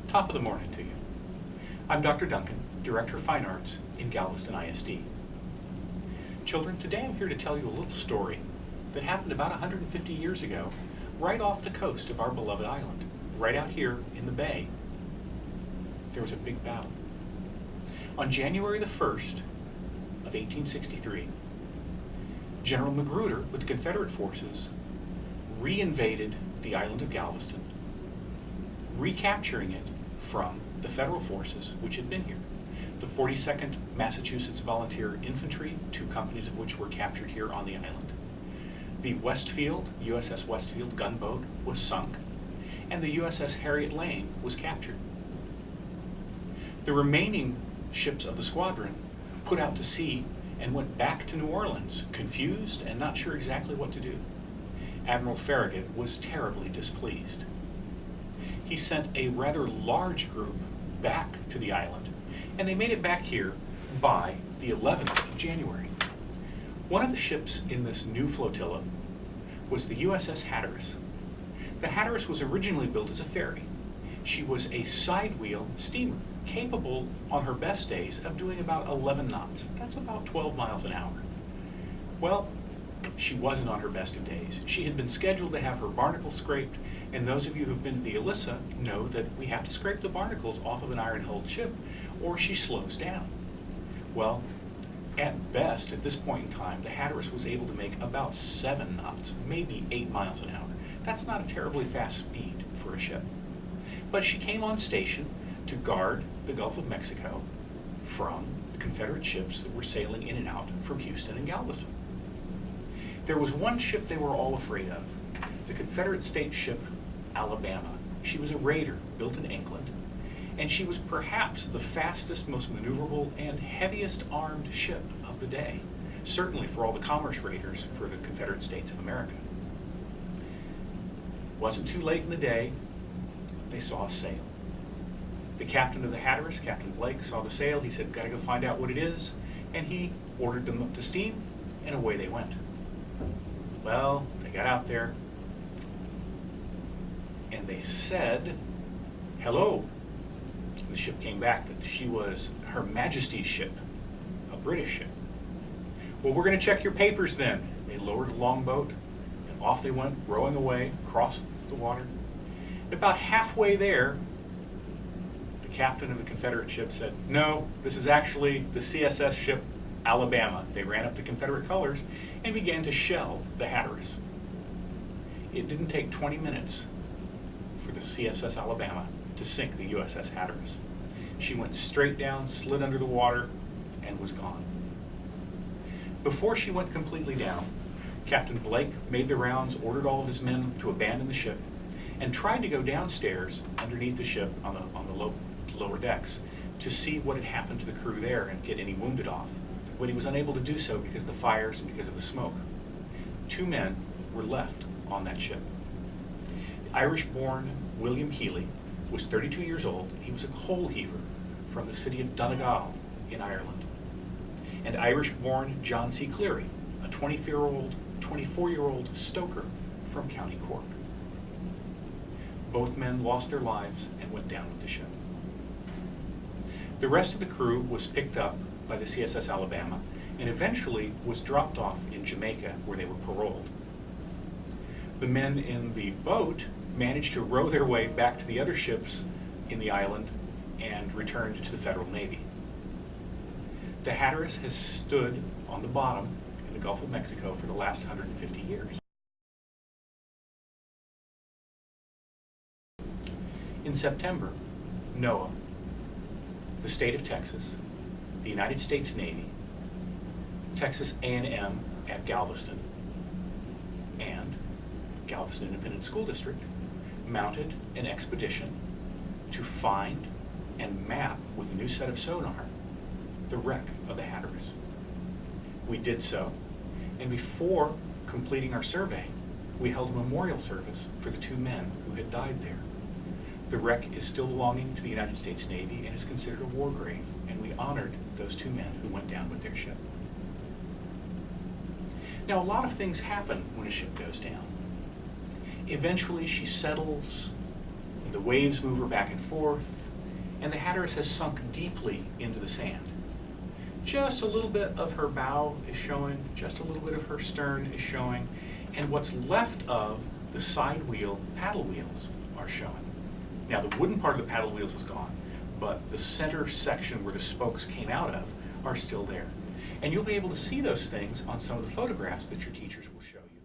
Top of the morning to you. I'm Dr. Duncan, Director of Fine Arts in Galveston ISD. Children, today I'm here to tell you a little story that happened about 150 years ago, right off the coast of our beloved island, right out here in the bay. There was a big battle. On January the 1st of 1863, General Magruder with the Confederate forces reinvaded the island of Galveston, recapturing it from the Federal forces which had been here. The 42nd Massachusetts Volunteer Infantry, 2 companies of which were captured here on the island. The Westfield, USS Westfield gunboat was sunk, and the USS Harriet Lane was captured. The remaining ships of the squadron put out to sea and went back to New Orleans, confused and not sure exactly what to do. Admiral Farragut was terribly displeased. He sent a rather large group back to the island, and they made it back here by the 11th of January. One of the ships in this new flotilla was the USS Hatteras. The Hatteras was originally built as a ferry. She was a sidewheel steamer, capable on her best days of doing about 11 knots. That's about 12 miles an hour. Well, she wasn't on her best of days. She had been scheduled to have her barnacles scraped, and those of you who've been to the Alyssa know that we have to scrape the barnacles off of an iron-hulled ship, or she slows down. Well, at best, at this point in time, the Hatteras was able to make about 7 knots, maybe 8 miles an hour. That's not a terribly fast speed for a ship. But she came on station to guard the Gulf of Mexico from the Confederate ships that were sailing in and out from Houston and Galveston. There was one ship they were all afraid of, the Confederate state ship Alabama. She was a raider built in England, and she was perhaps the fastest, most maneuverable, and heaviest armed ship of the day, certainly for all the commerce raiders for the Confederate States of America. Wasn't too late in the day, they saw a sail. The captain of the Hatteras, Captain Blake, saw the sail. He said, "Gotta go find out what it is," and he ordered them up to steam, and away they went. Well, they got out there, and they said, "Hello." The ship came back that she was Her Majesty's ship, a British ship. "Well, we're going to check your papers then." They lowered a longboat, and off they went, rowing away, across the water. About halfway there, the captain of the Confederate ship said, "No, this is actually the CSS ship Alabama." They ran up the Confederate colors and began to shell the Hatteras. It didn't take 20 minutes for the CSS Alabama to sink the USS Hatteras. She went straight down, slid under the water, and was gone. Before she went completely down, Captain Blake made the rounds, ordered all of his men to abandon the ship, and tried to go downstairs underneath the ship on the lower decks to see what had happened to the crew there and get any wounded off. But he was unable to do so because of the fires and because of the smoke. 2 men were left on that ship. The Irish-born William Healy was 32 years old. He was a coal heaver from the city of Donegal in Ireland. And Irish-born John C. Cleary, a 24-year-old stoker from County Cork. Both men lost their lives and went down with the ship. The rest of the crew was picked up by the CSS Alabama and eventually was dropped off in Jamaica, where they were paroled. The men in the boat managed to row their way back to the other ships in the island and returned to the Federal Navy. The Hatteras has stood on the bottom in the Gulf of Mexico for the last 150 years. In September, NOAA, the state of Texas, the United States Navy, Texas A&M at Galveston, and Galveston Independent School District mounted an expedition to find and map with a new set of sonar the wreck of the Hatteras. We did so, and before completing our survey, we held a memorial service for the 2 men who had died there. The wreck is still belonging to the United States Navy and is considered a war grave, and we honored those 2 men who went down with their ship. Now, a lot of things happen when a ship goes down. Eventually, she settles, and the waves move her back and forth, And the Hatteras has sunk deeply into the sand. Just a little bit of her bow is showing, just a little bit of her stern is showing, and what's left of the side wheel paddle wheels are showing. Now the wooden part of the paddle wheels is gone, but the center section where the spokes came out of are still there. And you'll be able to see those things on some of the photographs that your teachers will show you.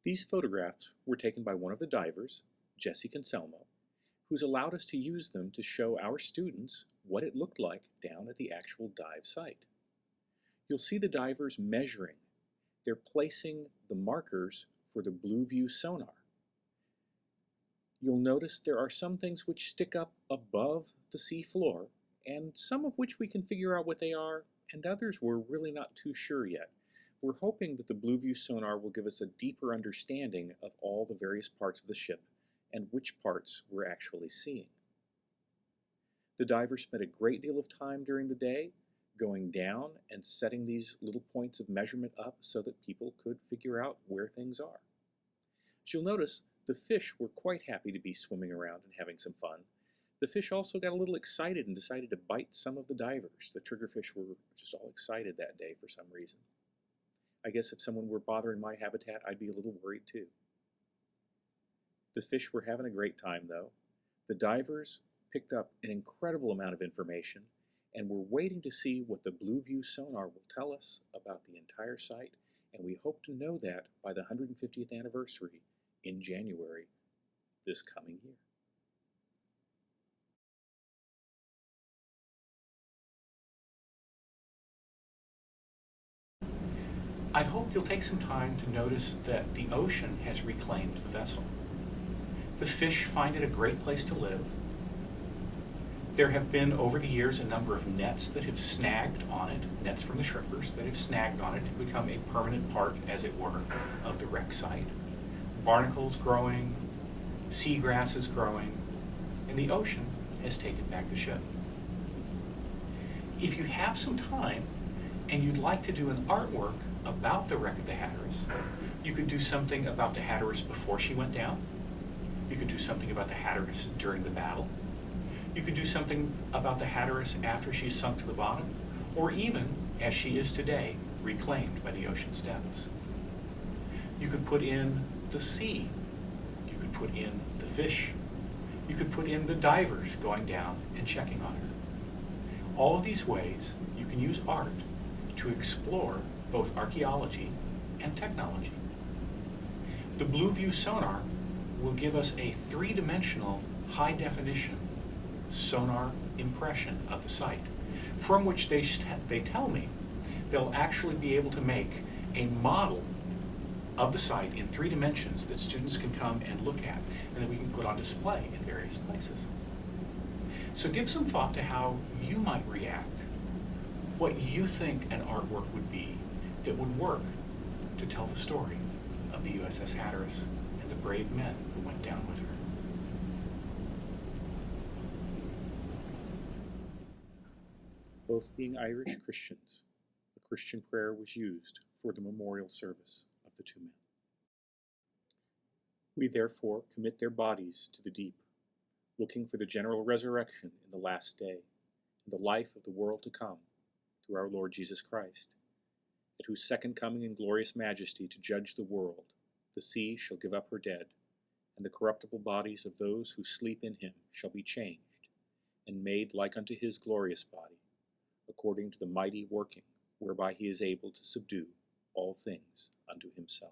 These photographs were taken by one of the divers, Jesse Conselmo, who's allowed us to use them to show our students what it looked like down at the actual dive site. You'll see the divers measuring. They're placing the markers for the blue view sonar. You'll notice there are some things which stick up above the sea floor, and some of which we can figure out what they are, and others we're really not too sure yet. We're hoping that the blue view sonar will give us a deeper understanding of all the various parts of the ship and which parts we're actually seeing. The divers spent a great deal of time during the day going down and setting these little points of measurement up so that people could figure out where things are. As you'll notice, the fish were quite happy to be swimming around and having some fun. The fish also got a little excited and decided to bite some of the divers. The triggerfish were just all excited that day for some reason. I guess if someone were bothering my habitat, I'd be a little worried too. The fish were having a great time though. The divers picked up an incredible amount of information, and we're waiting to see what the Blue View sonar will tell us about the entire site, and we hope to know that by the 150th anniversary in January this coming year. I hope you'll take some time to notice that the ocean has reclaimed the vessel. The fish find it a great place to live. There have been, over the years, a number of nets that have snagged on it, nets from the shrimpers that have snagged on it to become a permanent part, as it were, of the wreck site. Barnacles growing, seagrass is growing, and the ocean has taken back the ship. If you have some time and you'd like to do an artwork about the wreck of the Hatteras, you could do something about the Hatteras before she went down. You could do something about the Hatteras during the battle. You could do something about the Hatteras after she's sunk to the bottom, or even, as she is today, reclaimed by the ocean's depths. You could put in the sea. You could put in the fish. You could put in the divers going down and checking on her. All of these ways you can use art to explore both archaeology and technology. The Blue View sonar will give us a three-dimensional, high-definition sonar impression of the site, from which they tell me they'll actually be able to make a model of the site in 3 dimensions that students can come and look at, and that we can put on display in various places. So give some thought to how you might react, what you think an artwork would be that would work to tell the story of the USS Hatteras and the brave men who went down with her. Both being Irish Christians, a Christian prayer was used for the memorial service of the 2 men. We therefore commit their bodies to the deep, looking for the general resurrection in the last day, and the life of the world to come, through our Lord Jesus Christ, at whose second coming in glorious majesty to judge the world, the sea shall give up her dead, and the corruptible bodies of those who sleep in him shall be changed, and made like unto his glorious body, according to the mighty working whereby he is able to subdue all things unto himself.